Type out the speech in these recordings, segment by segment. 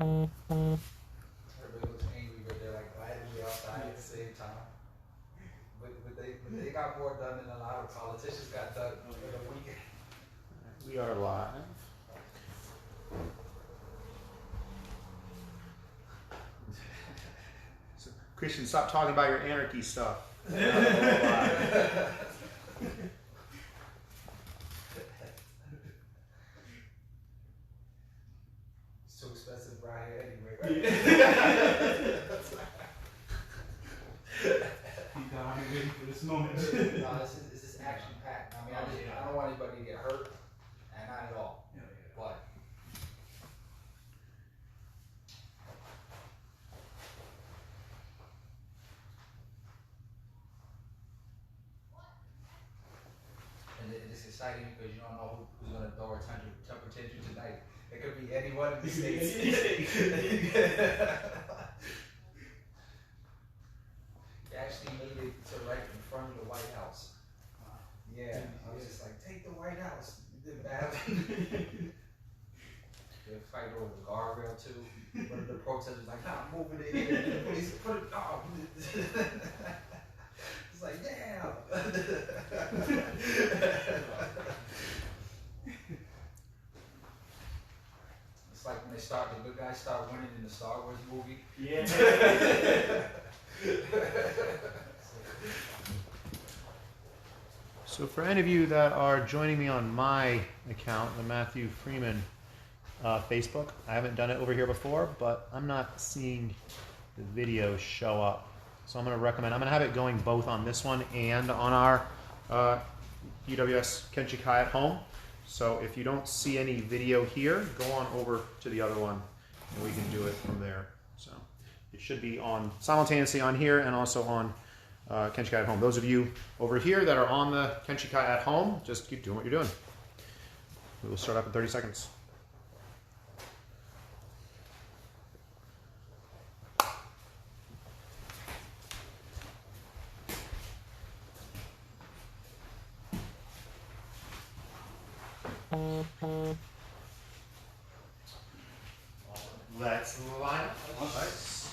Everybody looks angry, but they're like glad to be outside at the same time. But they got more done than a lot of politicians got done in a weekend. We are live. So, Christian, stop talking about your anarchy stuff. It's too expensive right here anyway, right? I'm waiting for this moment. No, this is action packed. I mean, I don't want anybody to get hurt, and not at all. Yeah. But and it's exciting because you don't know who's going to throw a temper tantrum tonight. It could be anyone in the States. He actually made it to right in front of the White House. Yeah, I was just like, take the White House. Did bad. They fight over the guardrail too. One of the protesters like, nah, I'm moving it in. The police put it off. It's like, damn. It's like when the good guys start winning in the Star Wars movie. Yeah. So for any of you that are joining me on my account, the Matthew Freeman Facebook, I haven't done it over here before, but I'm not seeing the video show up. So I'm going to recommend, I'm going to have it going both on this one and on our EWS Kenshikai at home. So if you don't see any video here, go on over to the other one and we can do it from there. So it should be on simultaneously on here and also on Kenshikai at home. Those of you over here that are on the Kenshikai at home, just keep doing what you're doing. We will start up in 30 seconds. Let's line up. Nice.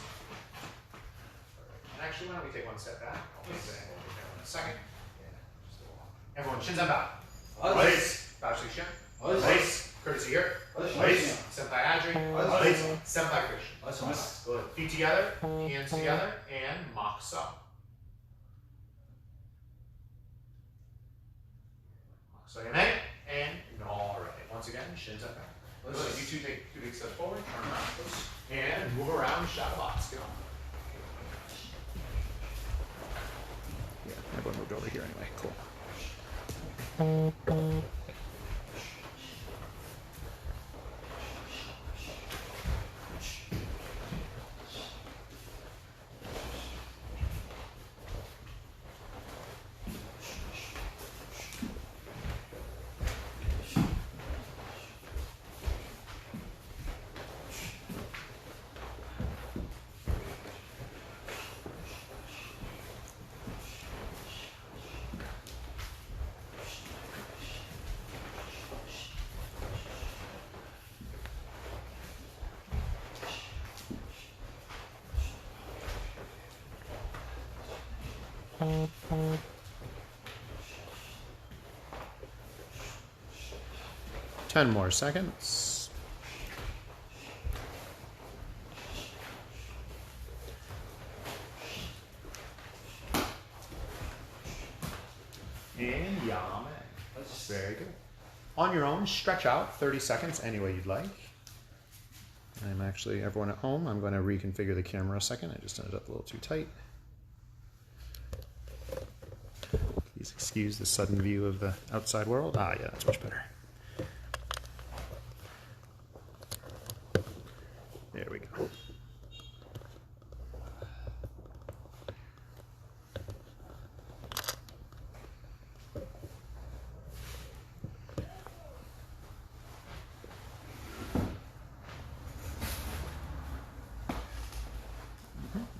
And actually, why don't we take one step back? I'll take that in a second. Everyone, shins up back. Place. Bow to shin. Place. Courtesy here. Place. Senpai Adri. Place. Senpai Christian. Good. Feet together. Hands together. And mox up. Mox up. And all right. Once again, shins up back. Good. You two take 2 big steps forward. Turn around. And move around. Shadow box. Go. Yeah, everyone moved over here anyway. Cool. Ten more seconds. And yamen. Very good. On your own, stretch out 30 seconds any way you'd like. I'm actually, everyone at home, I'm going to reconfigure the camera a second. I just ended up a little too tight. Please excuse the sudden view of the outside world. Ah, yeah, that's much better. There we go.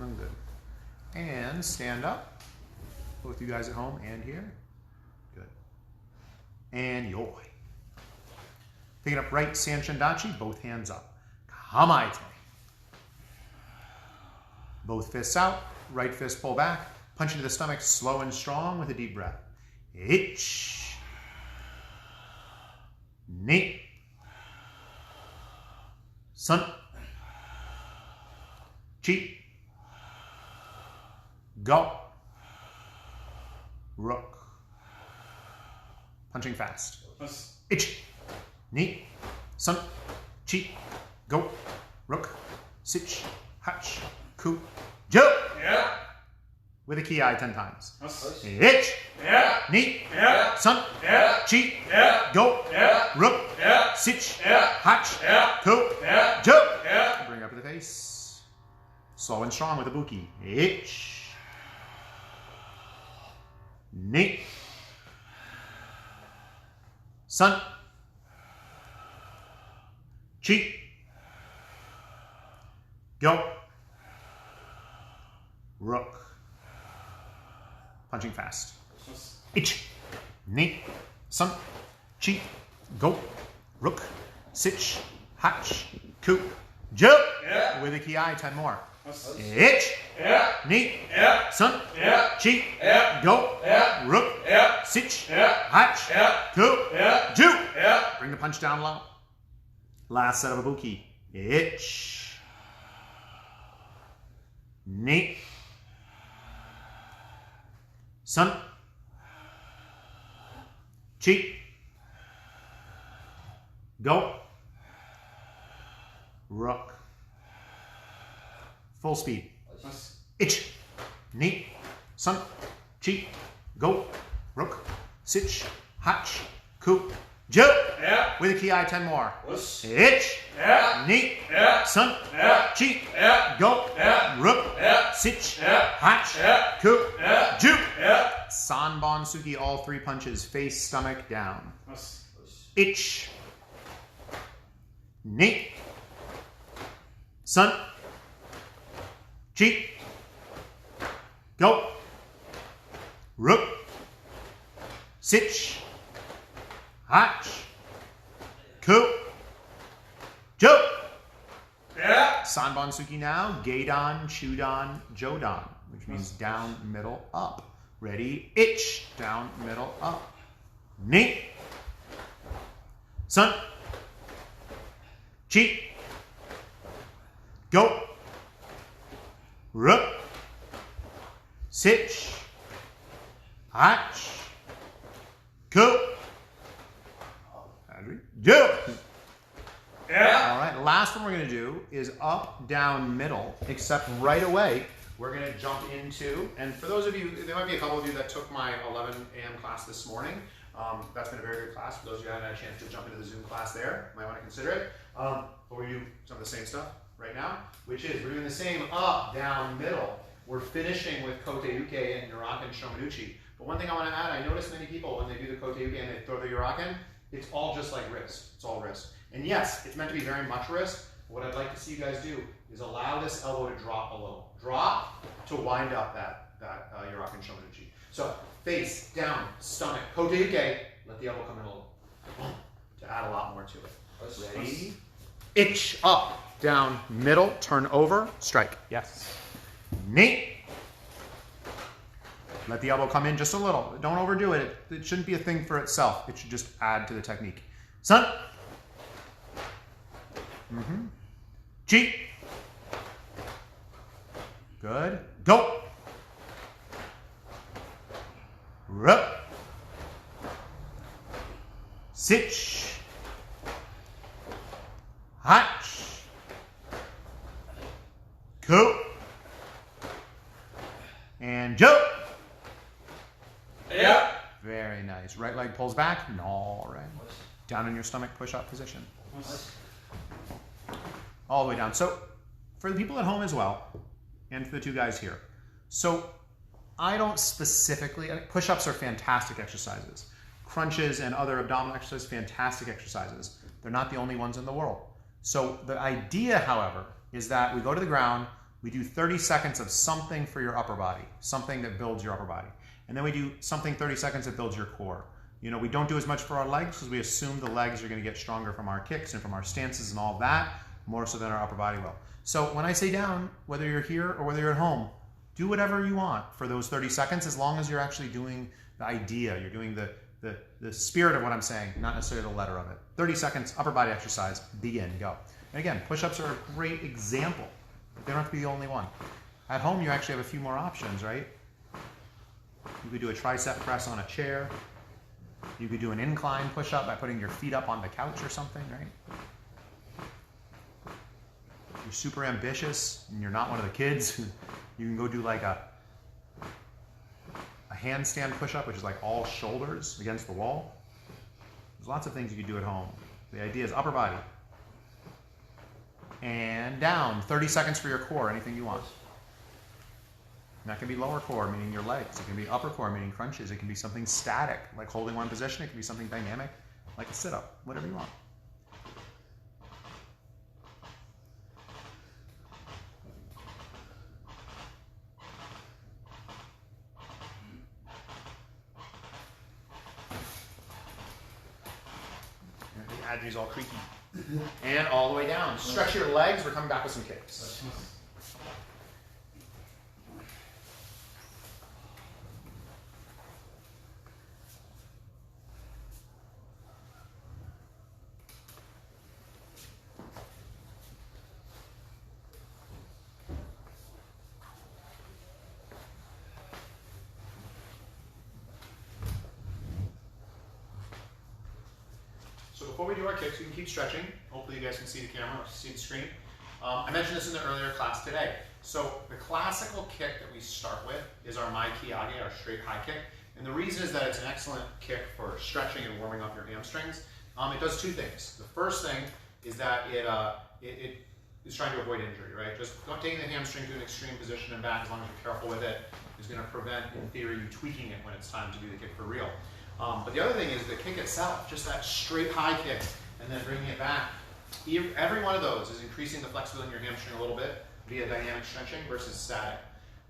I'm good. And stand up. Both you guys at home and here. Good. And yoi. Picking up right Sanchendachi, both hands up. Kamaite. Both fists out, right fist pull back, punch into the stomach, slow and strong with a deep breath. Ich. Ni. Sun. Chi. Go. Rook. Punching fast. Ich. Ni. Sun. Chi. Go. Rook. Sich. Hatch. Ku. Jo. Yeah. With a ki 10 times. Ich. Yeah. Ni. Yeah. Sun. Yeah. Chi. Yeah. Go. Yeah. Rook. Yeah. Sich. Yeah. Hatch. Yeah. Ku. Yeah. Jo. Yeah. Bring up to the face. Slow and strong with a buki. Ich. Ni. Sun. Chi. Go. Rook. Punching fast. Ich. Ni. Sun. Chi. Go. Rook. Sich. Hatch. Ku. Jo. Yeah. With a ki 10 more. Ich. Yeah. Ni. Yeah. Sun. Yeah. Chi. Yeah. Go. Yeah. Rook. Yeah. Sich. Yeah. Hatch. Yeah. Ku. Yeah. Ju. Yeah. Bring the punch down low. Last set of ibuki. Ich. Ni. Sun. Chi. Go. Rook. Full speed. Ich. Ni. Sun. Chi. Go. Rook. Sich. Hatch. Ku. Jo. Yeah. With a ki 10 more. Ich. Ich. Ni. Yeah. Sun. Yeah. Chi. Yeah. Go. Yeah. Rook. Yeah. Sich. Yeah. Hatch. Yeah. Ku. Yeah. Ju. Yeah. Sanbon Suki, all 3 punches, face, stomach, down. Ich. Ni. Sun. Chi. Go. Rook. Sich. Hatch. Ku. Jo. Yeah. Sanbon Suki now. Gedan, Chudan, Jodan, which means down, middle, up. Ready? Ich. Down, middle, up. Ni. Sun. Chi. Go. Rook. Sich. Hatch. Ku. Jo. Yeah. All right, last one we're going to do is up, down, middle, except right away we're going to jump into, and for those of you, there might be a couple of you that took my 11 a.m. class this morning. That's been a very good class. For those of you who haven't had a chance to jump into the Zoom class there, might want to consider it. But we're going to do some of the same stuff right now, which is we're doing the same up, down, middle. We're finishing with Kote Uke and Uraken Shomenuchi. But one thing I want to add, I notice many people when they do the Kote Uke and they throw the Uraken, it's all just like wrist. It's all wrist. And yes, it's meant to be very much wrist. What I'd like to see you guys do is allow this elbow to drop a little. Drop to wind up that Uraken Shomenuchi. So face, down, stomach, Kote Uke, let the elbow come in a little. To add a lot more to it. Ready? Ich, up, down, middle, turn over, strike. Yes. Ni. Let the elbow come in just a little. Don't overdo it. It shouldn't be a thing for itself. It should just add to the technique. Sun. Chi. Good. Go. Rook. Sich. Hatch. Ku. And Jo. Yeah. Very nice. Right leg pulls back. All right. Down in your stomach, push up position. All the way down. So for the people at home as well, and for the 2 guys here. So I don't specifically, push-ups are fantastic exercises. Crunches and other abdominal exercises, fantastic exercises. They're not the only ones in the world. So the idea, however, is that we go to the ground, we do 30 seconds of something for your upper body, something that builds your upper body. And then we do something 30 seconds that builds your core. You know, we don't do as much for our legs because we assume the legs are going to get stronger from our kicks and from our stances and all that. more so than our upper body will. So when I say down, whether you're here or whether you're at home, do whatever you want for those 30 seconds, as long as you're actually doing the idea. You're doing the spirit of what I'm saying, not necessarily the letter of it. 30 seconds, upper body exercise, begin, go. And again, push-ups are a great example, but they don't have to be the only one. At home, you actually have a few more options, right? You could do a tricep press on a chair. You could do an incline push-up by putting your feet up on the couch or something, right? If you're super ambitious and you're not one of the kids, you can go do like a handstand push-up, which is like all shoulders against the wall. There's lots of things you can do at home. The idea is upper body. And down, 30 seconds for your core, anything you want. And that can be lower core, meaning your legs. It can be upper core, meaning crunches. It can be something static, like holding one position. It can be something dynamic, like a sit-up, whatever you want. The addu's all creaky. And all the way down. Stretch your legs. We're coming back with some kicks. So before we do our kicks, we can keep stretching. Hopefully you guys can see the camera or see the screen. I mentioned this in the earlier class today. So the classical kick that we start with is our Mai Kiyage, our straight high kick. And the reason is that it's an excellent kick for stretching and warming up your hamstrings. It does two things. The first thing is that it is trying to avoid injury, right? Just taking the hamstring to an extreme position and back, as long as you're careful with it, is going to prevent, in theory, you tweaking it when it's time to do the kick for real. But the other thing is the kick itself, just that straight high kick and then bringing it back. Every one of those is increasing the flexibility in your hamstring a little bit via dynamic stretching versus static.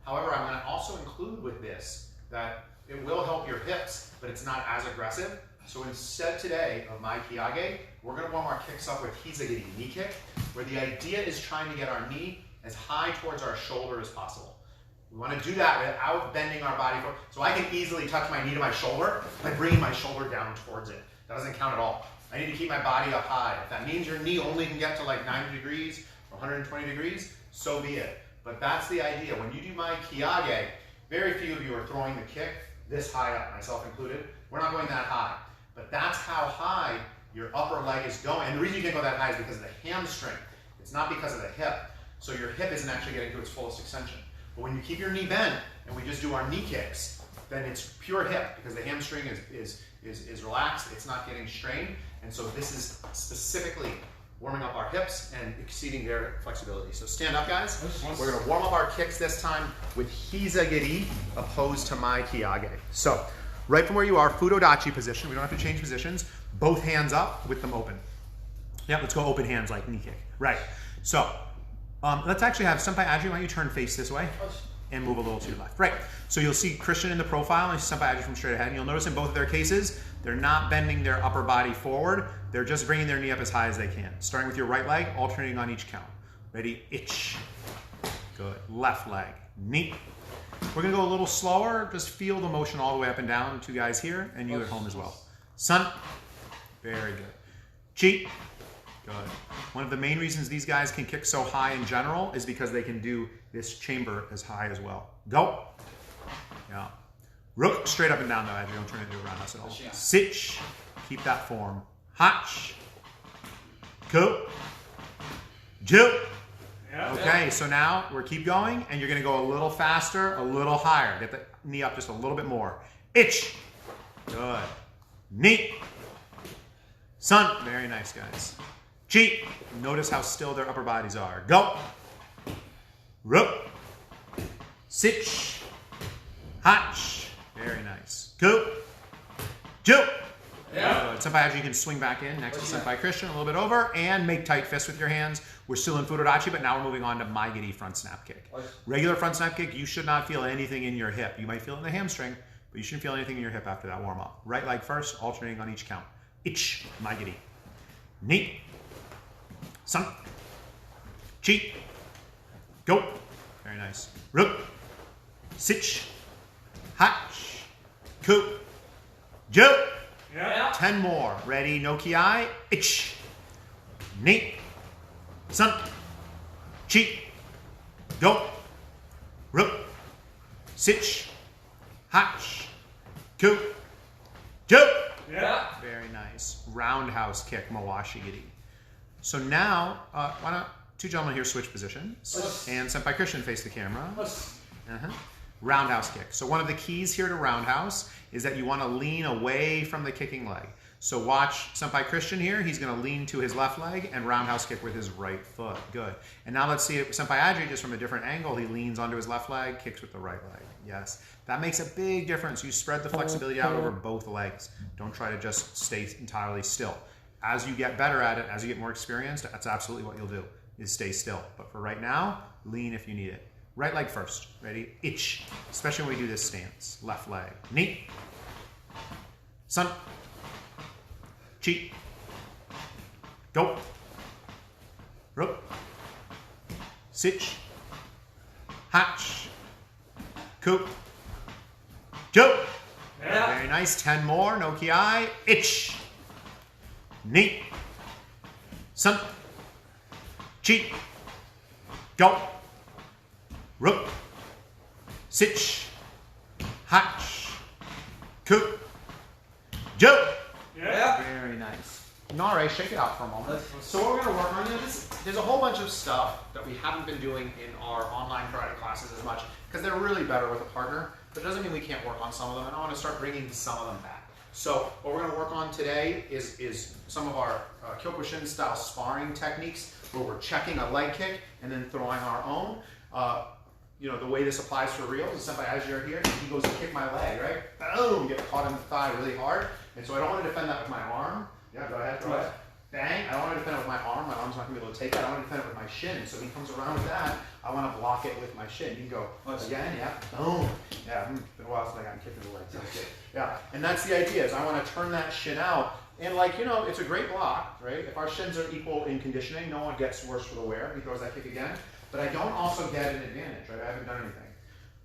However, I'm going to also include with this that it will help your hips, but it's not as aggressive. So instead today of Mai Kiyage, we're going to warm our kicks up with Hizagiri knee kick, where the idea is trying to get our knee as high towards our shoulder as possible. We want to do that without bending our body forward. So I can easily touch my knee to my shoulder by bringing my shoulder down towards it. That doesn't count at all. I need to keep my body up high. If that means your knee only can get to like 90 degrees or 120 degrees, so be it. But that's the idea. When you do Mai Kiyage, very few of you are throwing the kick this high up, myself included. We're not going that high. But that's how high your upper leg is going. And the reason you can't go that high is because of the hamstring. It's not because of the hip. So your hip isn't actually getting to its fullest extension. But when you keep your knee bent and we just do our knee kicks, then it's pure hip because the hamstring is relaxed, it's not getting strained. And so this is specifically warming up our hips and exceeding their flexibility. So stand up, guys. We're going to warm up our kicks this time with Hizagiri opposed to Mai Kiyage. So right from where you are, Fudodachi position. We don't have to change positions. Both hands up with them open. Yeah, let's go open hands like knee kick. Right. So let's actually have Senpai Adri, why don't you turn face this way and move a little to your left. Right. So you'll see Christian in the profile and Senpai Adri from straight ahead. And you'll notice in both of their cases, they're not bending their upper body forward. They're just bringing their knee up as high as they can. Starting with your right leg, alternating on each count. Ready? Ich. Good. Left leg. Knee. We're going to go a little slower. Just feel the motion all the way up and down. Two guys here and you at home as well. Sun. Very good. Chi. Good. One of the main reasons these guys can kick so high in general is because they can do this chamber as high as well. Go. Yeah. Rook, straight up and down though, Adri. Don't turn it into a roundhouse at all. Sich. Keep that form. Hach. Go. Jill. Okay, so now we're keep going and you're going to go a little faster, a little higher. Get the knee up just a little bit more. Ich. Good. Knee. Sun. Very nice, guys. Chi. Notice how still their upper bodies are. Go. Rook. Sich. Hach. Very nice. Go. Jill. Yeah. Senpai Adri, you can swing back in next to Senpai Christian, a little bit over, and make tight fists with your hands. We're still in Fudodachi, but now we're moving on to Mai-giri front snap kick. Regular front snap kick, you should not feel anything in your hip. You might feel it in the hamstring, but you shouldn't feel anything in your hip after that warm up. Right leg first, alternating on each count. Ich, Mai-giri. Ni. Sun. Cheat. Go. Very nice. Rook. Sich. Hatch. Coup. Joe. Yeah. 10 more. Ready, no ki. Ich. Neat. Sun. Cheat. Go. Rook. Sich. Hatch. Coup. Joe. Yeah. Very nice. Roundhouse kick, Mawashigiri. So now, why not two gentlemen here switch positions? And Senpai Christian face the camera. Roundhouse kick. So one of the keys here to roundhouse is that you want to lean away from the kicking leg. So watch Senpai Christian here. He's going to lean to his left leg and roundhouse kick with his right foot. Good. And now let's see it. Senpai Adri, just from a different angle, he leans onto his left leg, kicks with the right leg. Yes. That makes a big difference. You spread the flexibility out over both legs. Don't try to just stay entirely still. As you get better at it, as you get more experienced, that's absolutely what you'll do, is stay still. But for right now, lean if you need it. Right leg first. Ready? Ich. Especially when we do this stance. Left leg. Neat. Sun. Cheat. Go. Rook. Sich. Hatch. Coup. Joe. Yeah. Very nice. 10 more. No ki. Ich. Neat. Sun. Cheat. Go. Rook. Sich. Hatch. Coup. Joe. Yeah. Very nice. Nare, shake it out for a moment. So what we're going to work on is, there's a whole bunch of stuff that we haven't been doing in our online karate classes as much, because they're really better with a partner, but it doesn't mean we can't work on some of them, and I want to start bringing some of them back. So what we're going to work on today is some of our Kyokushin style sparring techniques, where we're checking a leg kick and then throwing our own. You know, the way this applies for reals is Senpai Azir here, he goes to kick my leg, right? Boom! Get caught in the thigh really hard. And so I don't want to defend that with my arm. Yeah, go ahead, throw it. Bang! I don't want to defend it with my arm. My arm's not going to be able to take that. I want to defend it with my shin. So when he comes around with that, I want to block it with my shin. You can go again, yeah, boom. Yeah, been a while since I got kicked in the leg. Yeah, and that's the idea, is I want to turn that shin out. And like, you know, it's a great block, right? If our shins are equal in conditioning, no one gets worse for the wear. He throws that kick again. But I don't also get an advantage, right? I haven't done anything.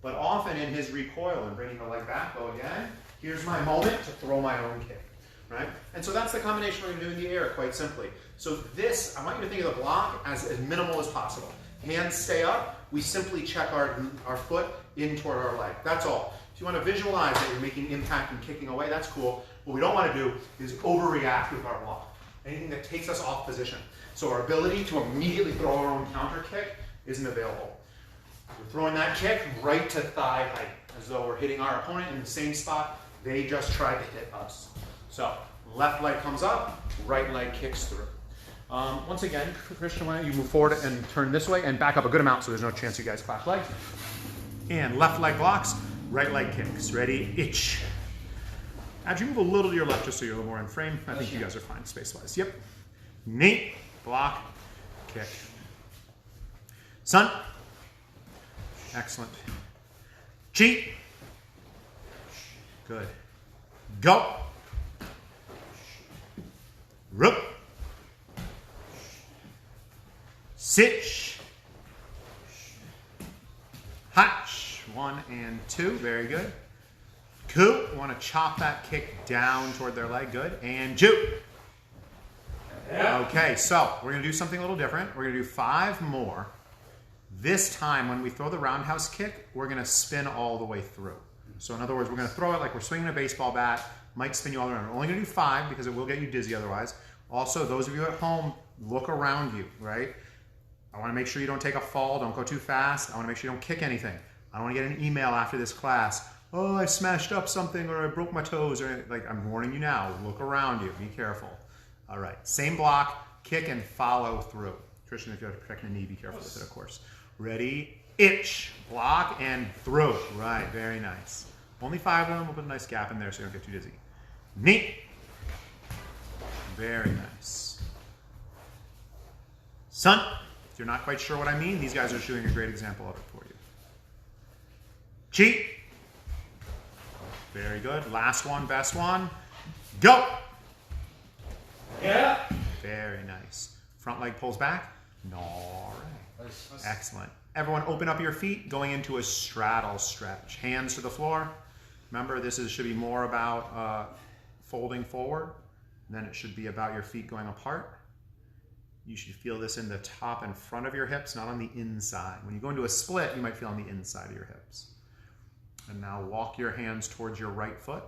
But often in his recoil and bringing the leg back, go again, here's my moment to throw my own kick, right? And so that's the combination we're going to do in the air, quite simply. So this, I want you to think of the block as minimal as possible. Hands stay up, we simply check our foot in toward our leg. That's all. If you want to visualize that you're making impact and kicking away, that's cool. What we don't want to do is overreact with our block. Anything that takes us off position. So our ability to immediately throw our own counter kick isn't available. We're throwing that kick right to thigh height, as though we're hitting our opponent in the same spot they just tried to hit us. So left leg comes up, right leg kicks through. Once again, Christian, why don't you move forward and turn this way and back up a good amount so there's no chance you guys clash legs. And left leg blocks, right leg kicks. Ready? Ich. As you move a little to your left just so you're a little more in frame, I think you guys are fine space-wise. Yep. Neat. Block. Kick. Sun. Excellent. Cheat. Good. Go. Rook. Sich. Hatch. 1 and 2. Very good. Coup. You want to chop that kick down toward their leg. Good. And Ju. Yeah. Okay, so we're going to do something a little different. We're going to do 5 more. This time, when we throw the roundhouse kick, we're going to spin all the way through. So in other words, we're going to throw it like we're swinging a baseball bat. Might spin you all around. We're only going to do 5 because it will get you dizzy otherwise. Also, those of you at home, look around you, right? I want to make sure you don't take a fall. Don't go too fast. I want to make sure you don't kick anything. I don't want to get an email after this class. Oh, I smashed up something or I broke my toes. Or like, I'm warning you now. Look around you. Be careful. All right. Same block. Kick and follow through. Christian, if you have to protect your knee, be careful with it, of course. Ready? Ich. Block and through. Right. Very nice. Only 5 of them. We'll put a nice gap in there so you don't get too dizzy. Neat. Very nice. Sun. If you're not quite sure what I mean, these guys are showing a great example of it for you. Cheat. Very good. Last one, best one. Go. Yeah. Very nice. Front leg pulls back. All right. Excellent. Everyone open up your feet, going into a straddle stretch. Hands to the floor. Remember, should be more about folding forward than it should be about your feet going apart. You should feel this in the top and front of your hips, not on the inside. When you go into a split, you might feel on the inside of your hips. And now walk your hands towards your right foot.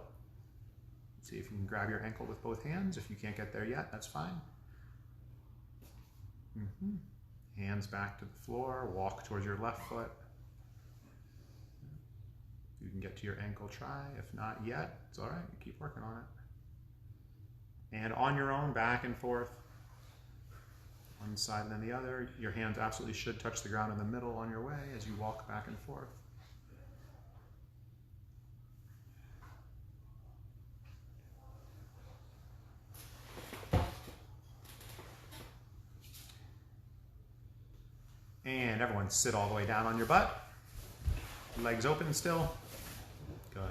See if you can grab your ankle with both hands. If you can't get there yet, that's fine. Hands back to the floor, walk towards your left foot. If you can get to your ankle, try. If not yet, it's all right, keep working on it. And on your own, back and forth, one side and then the other. Your hands absolutely should touch the ground in the middle on your way as you walk back and forth. And everyone sit all the way down on your butt. Legs open still. Good.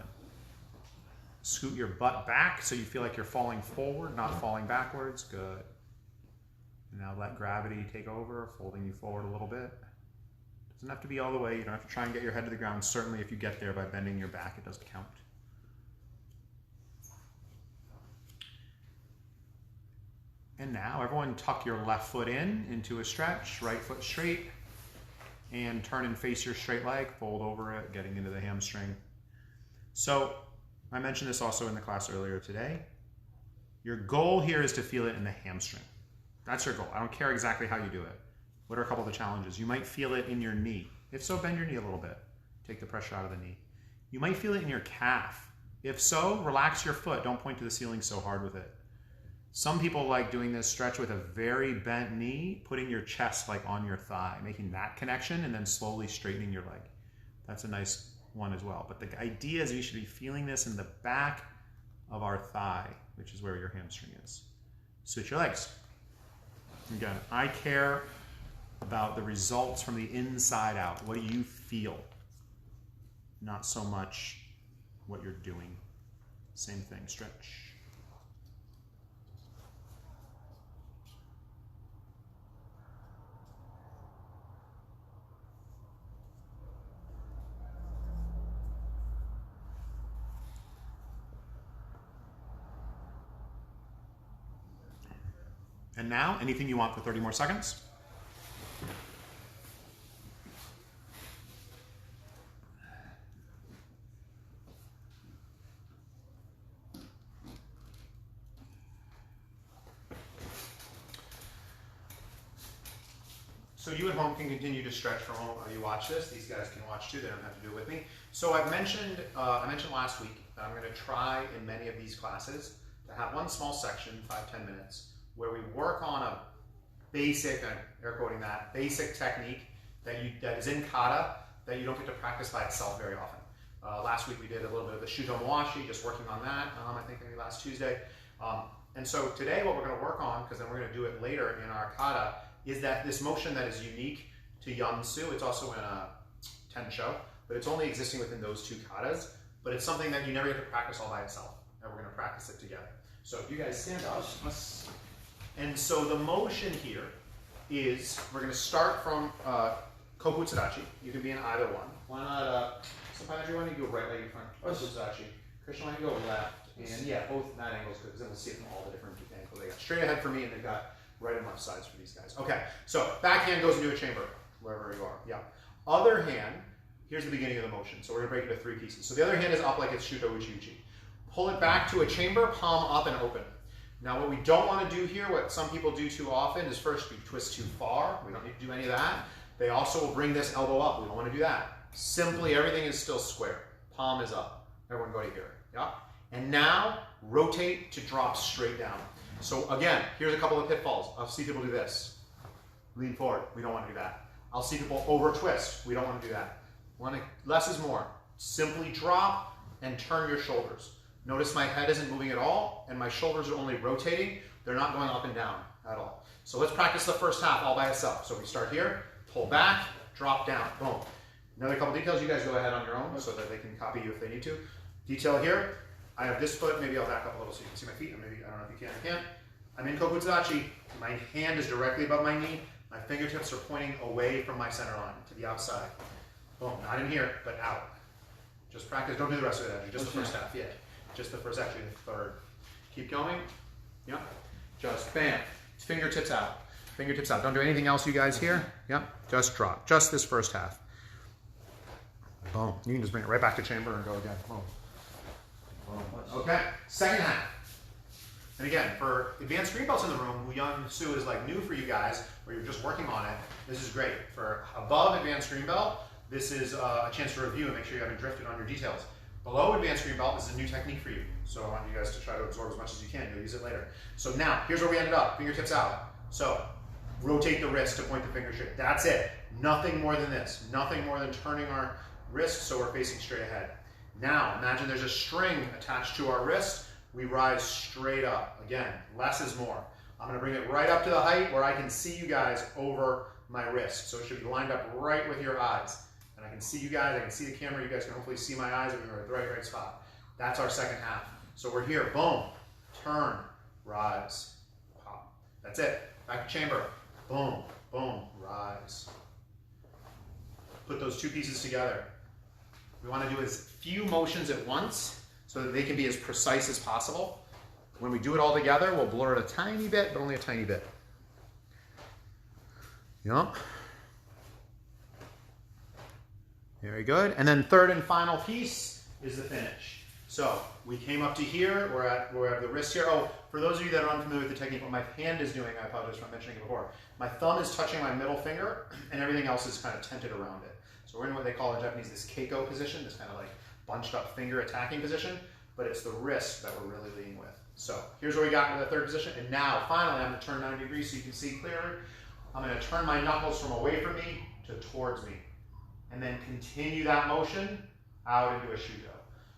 Scoot your butt back so you feel like you're falling forward, not falling backwards. Good. And now let gravity take over, folding you forward a little bit. Doesn't have to be all the way. You don't have to try and get your head to the ground. Certainly if you get there by bending your back, it doesn't count. And now everyone tuck your left foot into a stretch, right foot straight. And turn and face your straight leg, fold over it, getting into the hamstring. So I mentioned this also in the class earlier today. Your goal here is to feel it in the hamstring. That's your goal. I don't care exactly how you do it. What are a couple of the challenges? You might feel it in your knee. If so, bend your knee a little bit. Take the pressure out of the knee. You might feel it in your calf. If so, relax your foot. Don't point to the ceiling so hard with it. Some people like doing this stretch with a very bent knee, putting your chest like on your thigh, making that connection, and then slowly straightening your leg. That's a nice one as well. But the idea is you should be feeling this in the back of our thigh, which is where your hamstring is. Switch your legs. Again, I care about the results from the inside out. What do you feel? Not so much what you're doing. Same thing, stretch. And now, anything you want for 30 more seconds. So you at home can continue to stretch from home while you watch this. These guys can watch too, they don't have to do it with me. So I mentioned last week that I'm gonna try in many of these classes to have one small section, 5-10 minutes, where we work on a basic, air quoting that, basic technique that is in kata that you don't get to practice by itself very often. Last week we did a little bit of the shuto mawashi, just working on that, I think maybe last Tuesday. And so today what we're gonna work on, because then we're gonna do it later in our kata, is that this motion that is unique to Yansu. It's also in a Tensho, but it's only existing within those two katas, but it's something that you never get to practice all by itself, and we're gonna practice it together. So if you guys stand up. And so the motion here is, we're going to start from Kobutsurachi. You can be in either one. Why not, sometimes you want to go right leg in front, Kobutsurachi. Christian, why don't you go left? And yeah, both that angles, because then we'll see it from all the different angles. They got straight ahead for me, and they've got right and left sides for these guys. Okay, so back hand goes into a chamber, wherever you are. Yeah. Other hand, here's the beginning of the motion. So we're going to break it into 3 pieces. So the other hand is up like it's Shuto Uchi-Uchi. Pull it back to a chamber, palm up and open. Now what we don't want to do here, what some people do too often, is first we twist too far. We don't need to do any of that. They also will bring this elbow up. We don't want to do that. Simply everything is still square. Palm is up. Everyone go to here. Yeah? And now rotate to drop straight down. So again, here's a couple of pitfalls. I'll see people do this. Lean forward. We don't want to do that. I'll see people over twist. We don't want to do that. Less is more. Simply drop and turn your shoulders. Notice my head isn't moving at all, and my shoulders are only rotating. They're not going up and down at all. So let's practice the first half all by itself. So we start here, pull back, drop down, boom. Another couple details, you guys go ahead on your own so that they can copy you if they need to. Detail here, I have this foot, maybe I'll back up a little so you can see my feet, or maybe, I don't know if you can, I can't. I'm in Kobutsurachi, my hand is directly above my knee, My fingertips are pointing away from my center line to the outside. Boom, not in here, but out. Just practice. Don't do the rest of it, actually. Just the first half. Yeah. Just the first, actually the third. Keep going. Yep. Just bam. Fingertips out. Fingertips out. Don't do anything else, you guys here. Yep. Just drop. Just this first half. Boom. You can just bring it right back to chamber and go again. Boom. Boom. Okay. Second half. And again, for advanced green belts in the room, who Young Soo is like new for you guys, or you're just working on it, this is great. For above advanced green belt, this is a chance to review and make sure you haven't drifted on your details. Below advanced green belt, this is a new technique for you. So I want you guys to try to absorb as much as you can. You'll use it later. So now, here's where we ended up. Fingertips out. So rotate the wrist to point the finger straight. That's it. Nothing more than this. Nothing more than turning our wrist so we're facing straight ahead. Now, imagine there's a string attached to our wrist. We rise straight up. Again, less is more. I'm going to bring it right up to the height where I can see you guys over my wrist. So it should be lined up right with your eyes. And I can see you guys, I can see the camera, you guys can hopefully see my eyes, and we're at the right spot. That's our second half. So we're here, boom, turn, rise, pop. That's it. Back to chamber. Boom, boom, rise. Put those two pieces together. We want to do as few motions at once so that they can be as precise as possible. When we do it all together, we'll blur it a tiny bit, but only a tiny bit. Yep. Very good. And then third and final piece is the finish. So we came up to here, we have the wrist here. Oh, for those of you that are unfamiliar with the technique, what my hand is doing, I apologize for mentioning it before. My thumb is touching my middle finger, and everything else is kind of tented around it. So we're in what they call in Japanese this keiko position, this kind of like bunched up finger attacking position, but it's the wrist that we're really leading with. So here's where we got into the third position, and now finally I'm going to turn 90 degrees so you can see clearly. I'm going to turn my knuckles from away from me to towards me, and then continue that motion out into a shuto.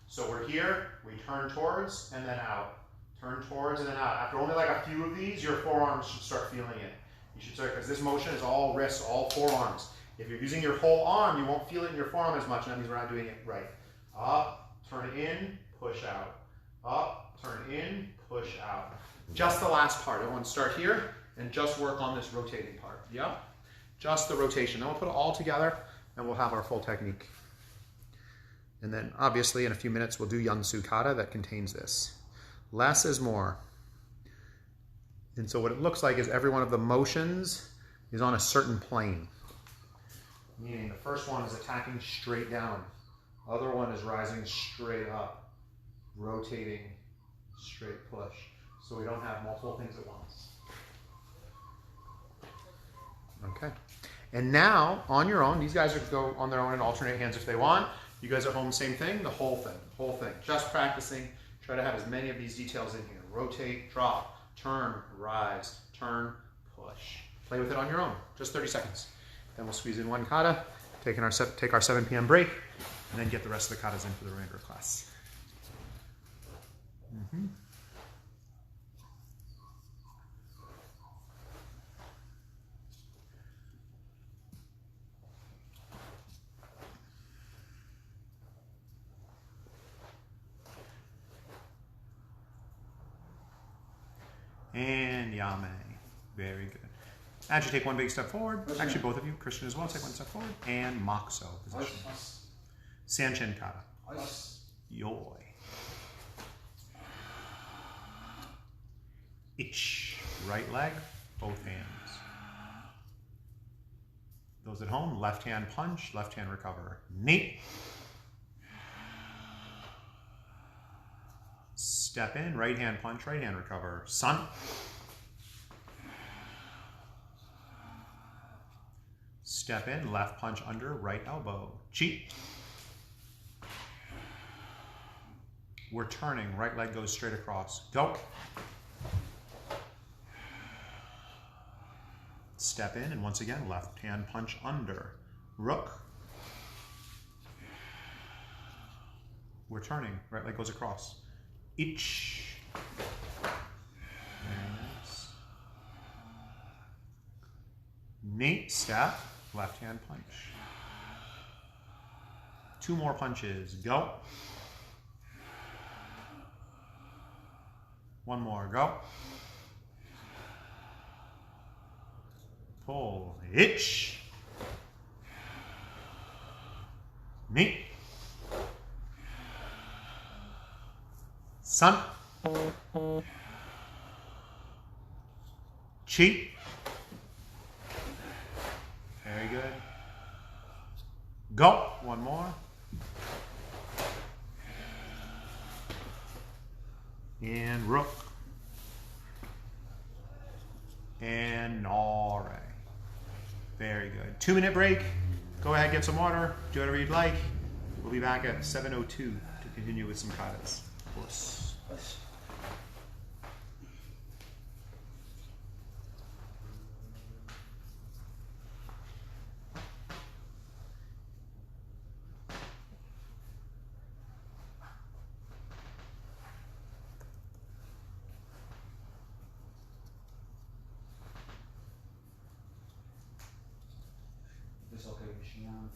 So we're here, we turn towards and then out. Turn towards and then out. After only like a few of these, your forearms should start feeling it. You should start, because this motion is all wrists, all forearms. If you're using your whole arm, you won't feel it in your forearm as much, and that means we're not doing it right. Up, turn in, push out. Up, turn in, push out. Just the last part. Everyone start here and just work on this rotating part. Yep. Just the rotation. Then we'll put it all together and we'll have our full technique. And then obviously in a few minutes we'll do Yansu Kata that contains this. Less is more. And so what it looks like is every one of the motions is on a certain plane. Meaning the first one is attacking straight down. Other one is rising straight up. Rotating, straight push. So we don't have multiple things at once. Okay. And now, on your own, these guys are go on their own and alternate hands if they want. You guys at home, same thing, the whole thing. Just practicing. Try to have as many of these details in here. Rotate, drop, turn, rise, turn, push. Play with it on your own. Just 30 seconds. Then we'll squeeze in one kata, take our 7 p.m. break, and then get the rest of the katas in for the remainder of class. Mm-hmm. And Yame. Very good. As you take one big step forward, actually both of you, Christian as well, take one step forward, and Moxo position. Sanchin Kata. Yoi. Ich. Right leg, both hands. Those at home, left hand punch, left hand recover. Ni. Step in, right hand punch, right hand recover. Sun. Step in, left punch under, right elbow. Chi. We're turning, right leg goes straight across. Go. Step in, and once again, left hand punch under. Rook. We're turning, right leg goes across. Ich. Nice. Nate, step, left hand punch. 2 more punches, go. 1 more, go. pull, itch. Knee. Sun. Chi. Very good. Go. One more. And rook. And nore. Very good. 2-minute break. Go ahead, get some water. Do whatever you'd like. We'll be back at 7:02 to continue with some katas. Of course. It's okay with Shion.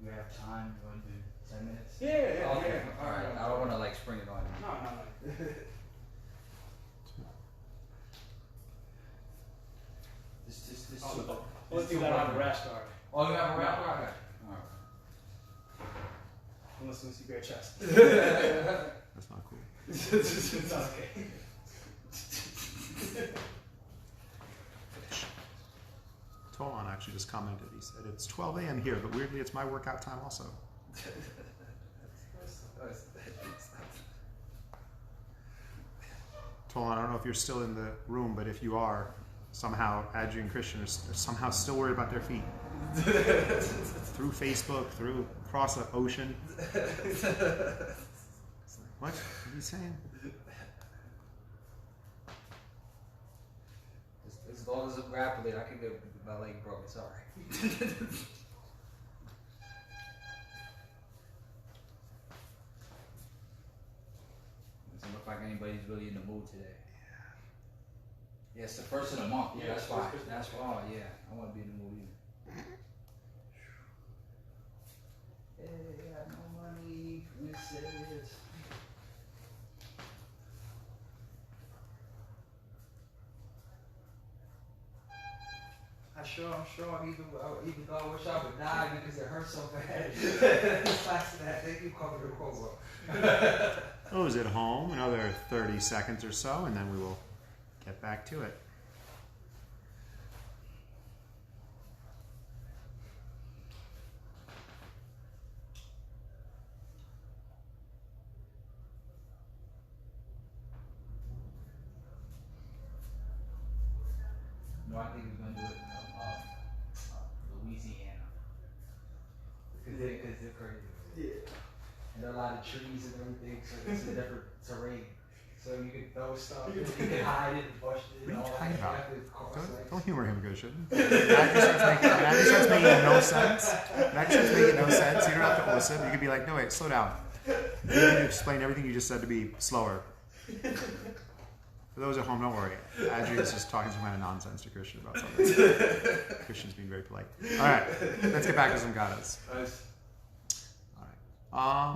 You have time. You want to do 10 minutes? Yeah. Okay. All right. I don't want to like spring it on you. No. This Let's do that on the rash guard. Oh, you have a wrap? Okay. All Unless you bare chest. That's not cool. It's okay. Tolan actually just commented. He said it's 12 a.m. here, but weirdly it's my workout time also. Tolan, I don't know if you're still in the room, but if you are, somehow Adri and Christian are somehow still worried about their feet. Through Facebook, through across the ocean. It's like, what are you saying? As long as I'm grappling, I can get my leg broke. It's alright. Doesn't look like anybody's really in the mood today. Yeah, it's the first of the month. Yeah, that's why. That's why. Yeah, I want to be in the mood either. Hey, I got no money. Princess. I'm sure. Even though I wish I would die because it hurts so bad. Thank you, Cover the Cobra. Those at home, another 30 seconds or so, and then we will get back to it. No, I think he's gonna do it in Louisiana. Because they're crazy. Yeah. And there are a lot of trees and everything, so it's a different terrain. So you can throw stuff, you can hide it, bush it, and all What are you that. talking about? Don't humor him, Goshen. That starts making no sense. That starts making no sense. You don't have to listen. You could be like, no, wait, slow down. You need to explain everything you just said to be slower. For those at home, don't worry. Adri is just talking some kind of nonsense to Christian about something. Christian's being very polite. All right, let's get back to some gatas. All right.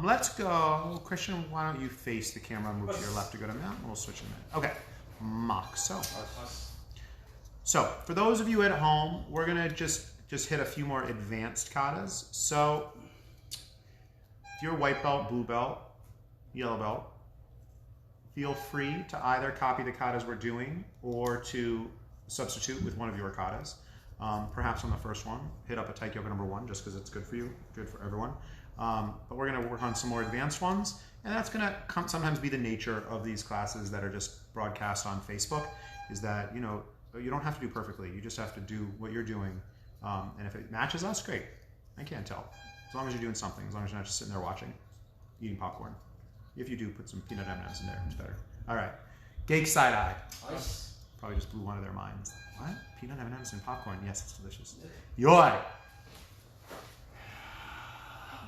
Let's go. Christian, why don't you face the camera and move to your left to go to mount, and we'll switch in a minute. Okay. Moxo. So, for those of you at home, we're going to just hit a few more advanced katas. So, if you're white belt, blue belt, yellow belt, feel free to either copy the katas we're doing or to substitute with one of your katas. Perhaps on the first one, hit up a Taiko number 1 just because it's good for you, good for everyone. But we're going to work on some more advanced ones, and that's going to sometimes be the nature of these classes that are just broadcast on Facebook, is that, you know, you don't have to do perfectly. You just have to do what you're doing, and if it matches us, great. I can't tell. As long as you're doing something, as long as you're not just sitting there watching, eating popcorn. If you do, put some peanut M&Ms in there. It's better. All right. Geek side eye. Ice. Probably just blew one of their minds. What? Peanut M&Ms and popcorn? Yes, it's delicious. Yoi.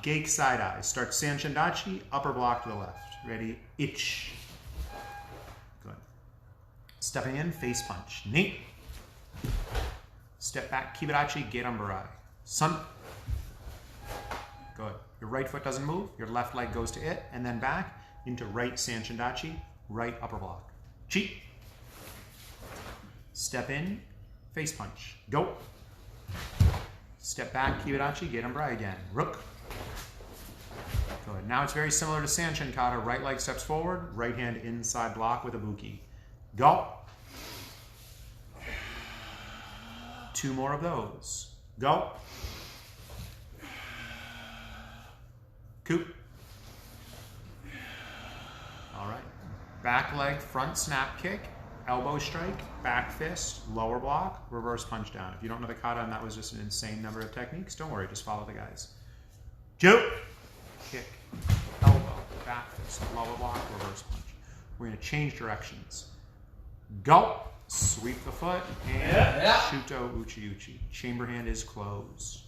Geik side eye. Start Sanchendachi, upper block to the left. Ready? Itch. Good. Stepping in, face punch. Ni. Step back, Kibarachi, Gerambarai. Sun. Good. Your right foot doesn't move. Your left leg goes to it, and then back into right Sanchendachi, right upper block. Chi. Step in, face punch. Go. Step back, Kibarachi, get umbrai again. Rook. Good. Now it's very similar to Sanshin Kata. Right leg steps forward, right hand inside block with a buki. Go. 2 more of those. Go. Coup. All right. Back leg, front snap kick, elbow strike, back fist, lower block, reverse punch down. If you don't know the kata and that was just an insane number of techniques, don't worry, just follow the guys. Juke. Kick, elbow, back fist, lower block, reverse punch. We're going to change directions. Go. Sweep the foot and Shuto Uchi Uchi. Chamber hand is closed.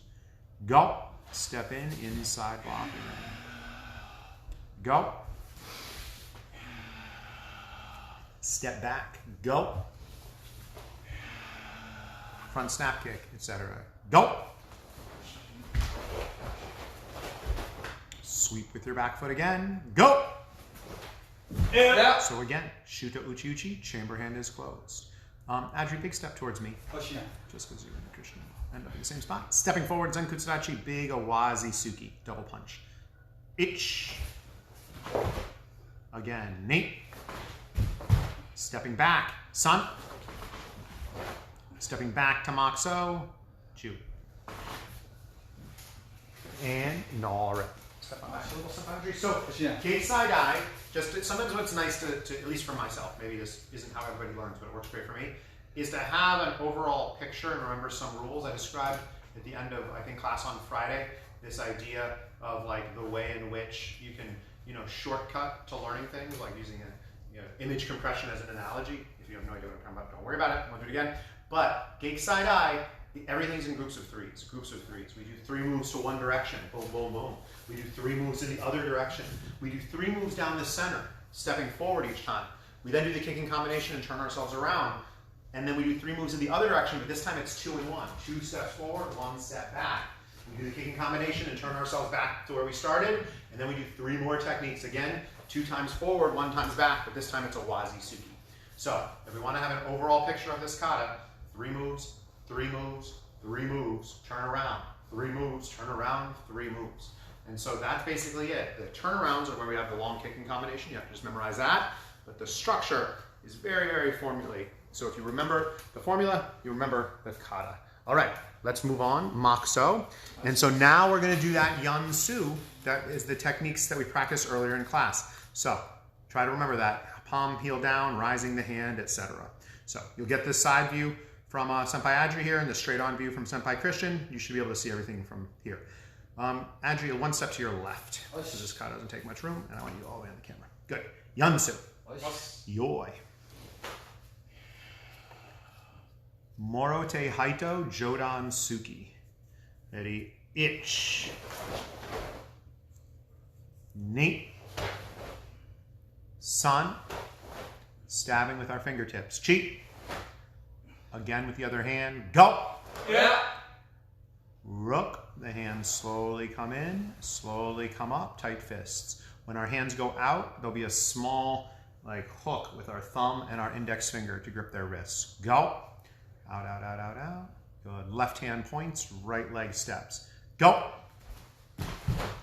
Go. Step in, inside block. Go. Step back. Go. Front snap kick, etc. Go. Sweep with your back foot again. Go. Yeah. So again, Shuto Uchi Uchi, chamber hand is closed. Adri, big step towards me. Push in. Just because you're in the Krishna. End up in the same spot. Stepping forward, Zenkutsudachi, big Awazi Suki. Double punch. Ich. Again, Nate. Stepping back, Sun. Stepping back to Moxo. Ju. And Nora. Step back a little, step Adri. So, gate side eye. Just sometimes what's nice to, at least for myself, maybe this isn't how everybody learns, but it works great for me, is to have an overall picture and remember some rules. I described at the end of, I think, class on Friday, this idea of like the way in which you can, shortcut to learning things, like using image compression as an analogy. If you have no idea what I'm talking about, don't worry about it. I won't do it again. But gate side eye, everything's in groups of threes. Groups of threes. We do 3 moves to one direction. Boom, boom, boom. We do 3 moves in the other direction. We do 3 moves down the center, stepping forward each time. We then do the kicking combination and turn ourselves around. And then we do 3 moves in the other direction, but this time it's 2 and 1. 2 steps forward, 1 step back. We do the kicking combination and turn ourselves back to where we started. And then we do 3 more techniques. Again, 2 times forward, 1 times back, but this time it's a wazi suki. So if we want to have an overall picture of this kata, 3 moves, 3 moves, 3 moves, turn around, 3 moves, turn around, 3 moves. And so that's basically it. The turnarounds are where we have the long kicking combination. You have to just memorize that. But the structure is very, very formulaic. So if you remember the formula, you remember the kata. All right, let's move on. Moxo. And so now we're going to do that Yansu. That is the techniques that we practiced earlier in class. So try to remember that. Palm heel down, rising the hand, etc. So you'll get this side view from Senpai Adri here and the straight on view from Senpai Christian. You should be able to see everything from here. Adri, 1 step to your left. So this kata doesn't take much room, and I want you all the way on the camera. Good. Yansu. Yoi. Morote Haito Jodan Suki. Ready? Ich. Ni. Sun. Stabbing with our fingertips. Chi. Again with the other hand. Go. Yeah. Rook. The hands slowly come in, slowly come up, tight fists. When our hands go out, there'll be a small hook with our thumb and our index finger to grip their wrists. Go. Out, out, out, out, out. Good. Left hand points, right leg steps. Go.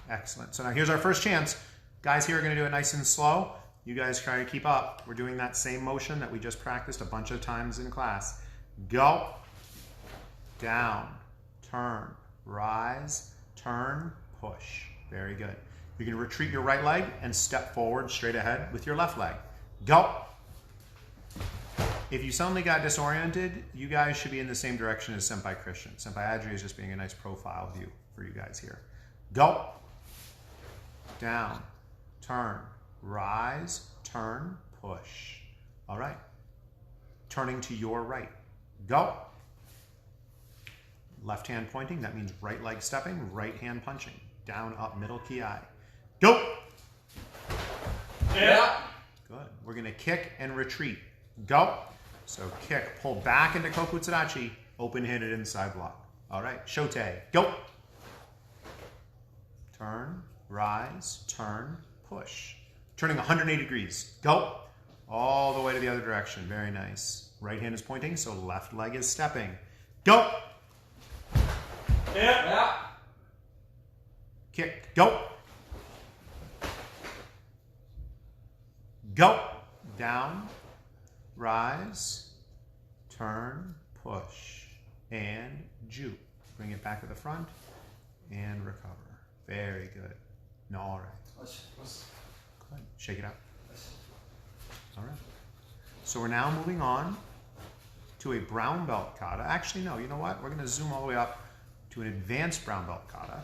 Excellent. So now here's our first chance. Guys here are going to do it nice and slow. You guys try to keep up. We're doing that same motion that we just practiced a bunch of times in class. Go. Down. Turn. Rise. Turn. Push. Very good. You're going to retreat your right leg and step forward straight ahead with your left leg. Go. If you suddenly got disoriented, you guys should be in the same direction as Senpai Christian. Senpai Adri is just being a nice profile view for you guys here. Go. Down. Turn. Rise. Turn. Push. All right. Turning to your right. Go. Left hand pointing, that means right leg stepping, right hand punching. Down, up, middle, ki. Go! Yeah. Good. We're going to kick and retreat. Go. So kick, pull back into Kokutsudachi, open-handed inside block. All right, Shote. Go! Turn, rise, turn, push. Turning 180 degrees. Go! All the way to the other direction. Very nice. Right hand is pointing, so left leg is stepping. Go! Yeah. Kick. Go. Go. Down. Rise. Turn. Push. And juke. Bring it back to the front. And recover. Very good. No, all right. Go ahead. Shake it out. All right. So we're now moving on to a brown belt kata. Actually, no, you know what? We're going to zoom all the way up to an advanced brown belt kata.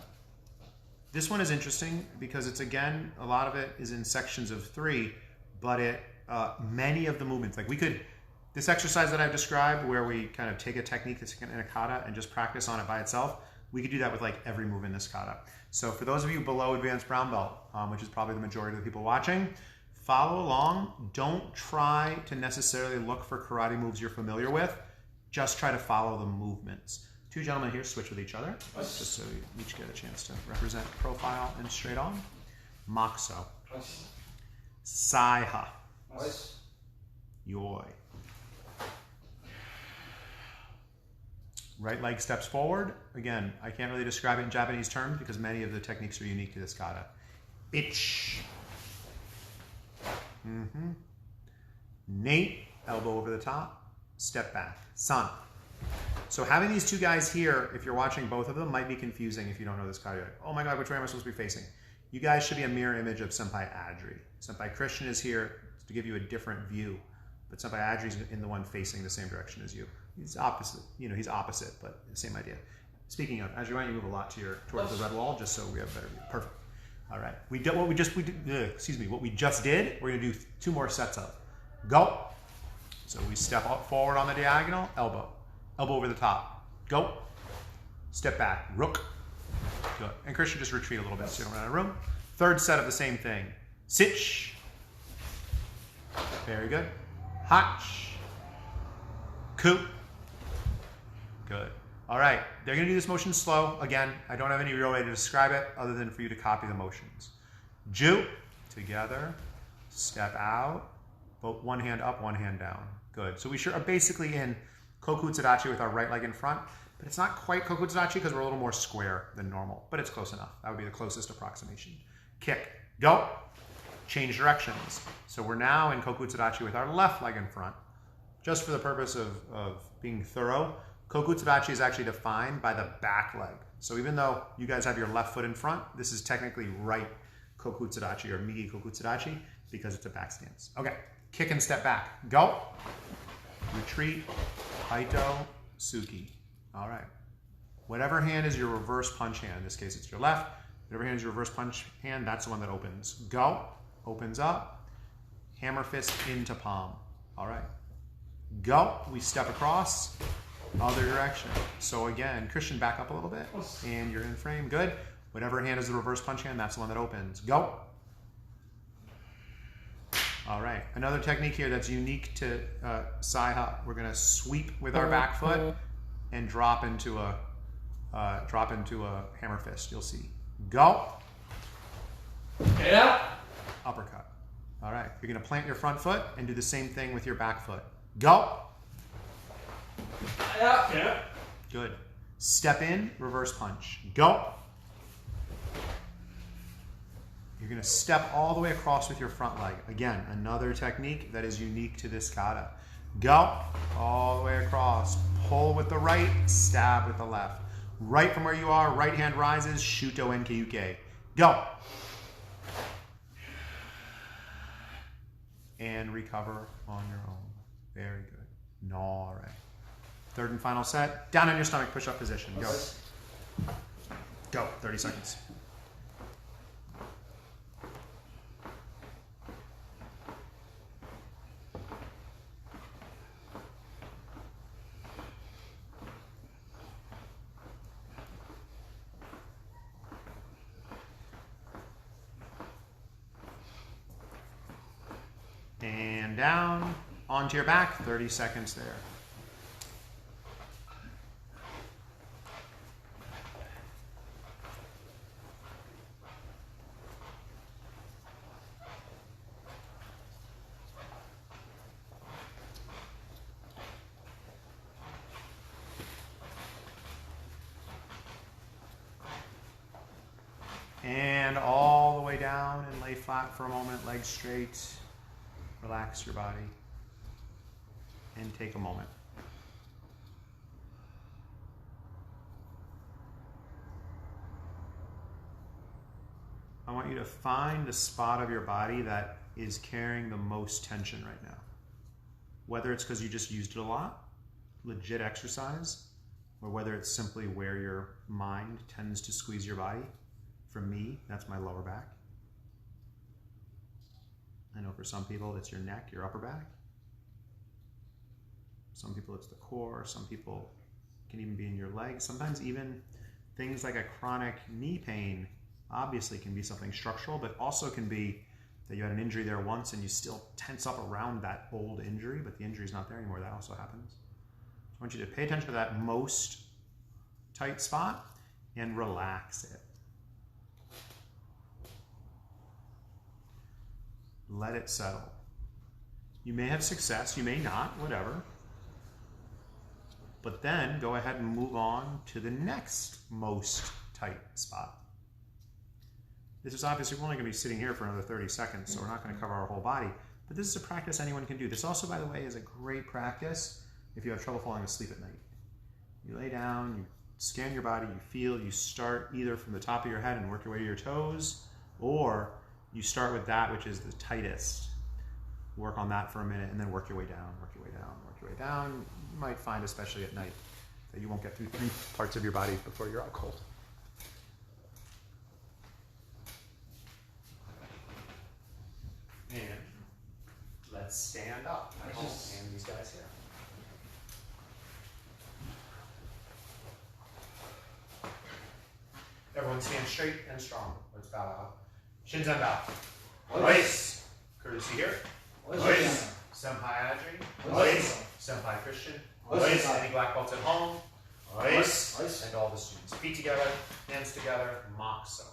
This one is interesting because it's, again, a lot of it is in sections of 3, but many of the movements, like this exercise that I've described where we kind of take a technique that's in a kata and just practice on it by itself, we could do that with like every move in this kata. So for those of you below advanced brown belt, which is probably the majority of the people watching, follow along. Don't try to necessarily look for karate moves you're familiar with. Just try to follow the movements. 2 gentlemen here switch with each other, just so you each get a chance to represent profile and straight on. Moxo. Saiha. Yoi. Right leg steps forward. Again, I can't really describe it in Japanese terms because many of the techniques are unique to this kata. Ich. Nate, elbow over the top, step back. San. So having these 2 guys here, if you're watching both of them, might be confusing if you don't know this kata. Oh my God, which way am I supposed to be facing? You guys should be a mirror image of Senpai Adri. Senpai Christian is here to give you a different view, but Senpai Adri is in the one facing the same direction as you. He's opposite, he's opposite, but the same idea. Speaking of, Adri, why don't you move a lot towards the red wall, just so we have a better view. Perfect. All right. What we just did, we're gonna do 2 more sets of. Go. So we step up forward on the diagonal, elbow over the top. Go. Step back, rook. Good. And Christian, just retreat a little bit so you don't run out of room. 3rd set of the same thing. Sich. Very good. Hach. Coup. Good. All right. They're going to do this motion slow. Again, I don't have any real way to describe it other than for you to copy the motions. Ju. Together. Step out. Both one hand up, one hand down. Good. So we are basically in Kokutsurachi with our right leg in front, but it's not quite Kokutsurachi because we're a little more square than normal, but it's close enough. That would be the closest approximation. Kick. Go. Change directions. So we're now in Kokutsurachi with our left leg in front. Just for the purpose of being thorough, Kokutsurachi is actually defined by the back leg. So even though you guys have your left foot in front, this is technically right Kokutsurachi or Migi Kokutsurachi because it's a back stance. Okay. Kick and step back. Go. Retreat. Haito. Suki. All right. Whatever hand is your reverse punch hand, in this case it's your left, whatever hand is your reverse punch hand, that's the one that opens. Go. Opens up. Hammer fist into palm. All right. Go. We step across. Other direction. So again, Christian, back up a little bit. And you're in frame. Good. Whatever hand is the reverse punch hand, that's the one that opens. Go. All right. Another technique here that's unique to Saiha. We're going to sweep with our back foot and drop into a hammer fist. You'll see. Go. Yeah. Uppercut. All right. You're going to plant your front foot and do the same thing with your back foot. Go. Yeah. Good. Step in, reverse punch. Go. You're going to step all the way across with your front leg. Again, another technique that is unique to this kata. Go. All the way across. Pull with the right, stab with the left. Right from where you are, right hand rises, Shuto Enkyuke. Go. And recover on your own. Very good. All right. 3rd and final set. Down on your stomach, push-up position. Go. Go. 30 seconds. And down, onto your back, 30 seconds there. and lay flat for a moment, legs straight. Relax your body. And take a moment. I want you to find the spot of your body that is carrying the most tension right now. Whether it's because you just used it a lot, legit exercise, or whether it's simply where your mind tends to squeeze your body. For me, that's my lower back. I know for some people it's your neck, your upper back. Some people it's the core, some people can even be in your legs. Sometimes even things like a chronic knee pain obviously can be something structural, but also can be that you had an injury there once and you still tense up around that old injury, but the injury's not there anymore. That also happens. So I want you to pay attention to that most tight spot and relax it. Let it settle. You may have success, you may not, whatever. But then go ahead and move on to the next most tight spot. This is obviously, we're only going to be sitting here for another 30 seconds, so we're not going to cover our whole body. But this is a practice anyone can do. This also, by the way, is a great practice if you have trouble falling asleep at night. You lay down, you scan your body, you feel, you start either from the top of your head and work your way to your toes, or you start with that which is the tightest. Work on that for a minute and then work your way down, work your way down, work your way down. You might find, especially at night, that you won't get through 3 parts of your body before you're out cold. And let's stand up. And these guys here. Everyone stand straight and strong. Let's bow out. Shins and bow. Ois. Courtesy here. Ois. Senpai Adri. Ois. Senpai Christian. Ois. Any black belts at home. Ois. And all the students. Feet together, hands together, moxo.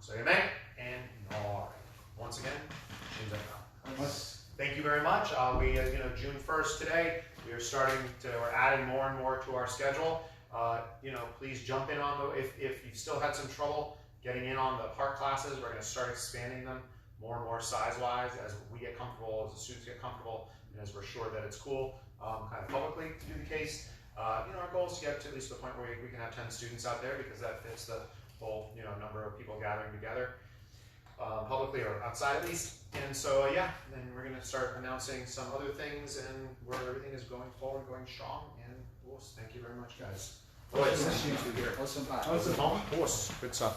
So you make and nori. Once again, shins and bow. Thank you very much. June 1st today, we're adding more and more to our schedule. Please jump in on if you've still had some trouble getting in on the heart classes, we're going to start expanding them more and more size-wise as we get comfortable, as the students get comfortable, and as we're sure that it's cool, kind of publicly to do the case. Our goal is to get to at least the point where we can have 10 students out there because that fits the whole number of people gathering together. Publicly or outside at least. And so, then we're going to start announcing some other things and where everything is going forward, going strong. And thank you very much, guys. Awesome. Good stuff.